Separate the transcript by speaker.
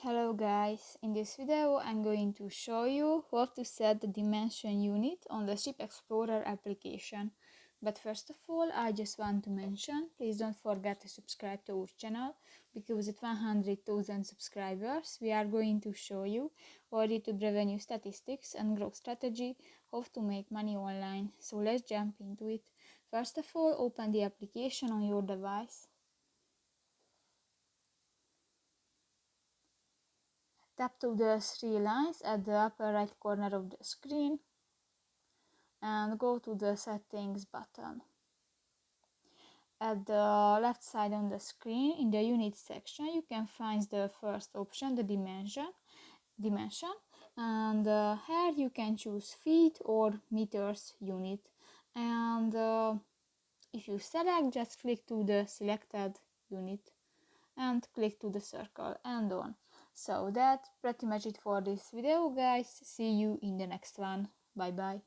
Speaker 1: Hello guys, in this video I'm going to show you how to set the dimension unit on the ShipXplorer application. But first of all, I just want to mention, please don't forget to subscribe to our channel, because at 100,000 subscribers we are going to show you our YouTube revenue statistics and growth strategy, how to make money online. So let's jump into it. First of all, open the application on your device. Tap to the three lines at the upper right corner of the screen and go to the settings button. At the left side on the screen, in the unit section, you can find the first option, the dimension, and here you can choose feet or meters unit. And if you select, just click to the selected unit and click to the circle and on. So that's pretty much it for this video, guys. See you in the next one. Bye bye.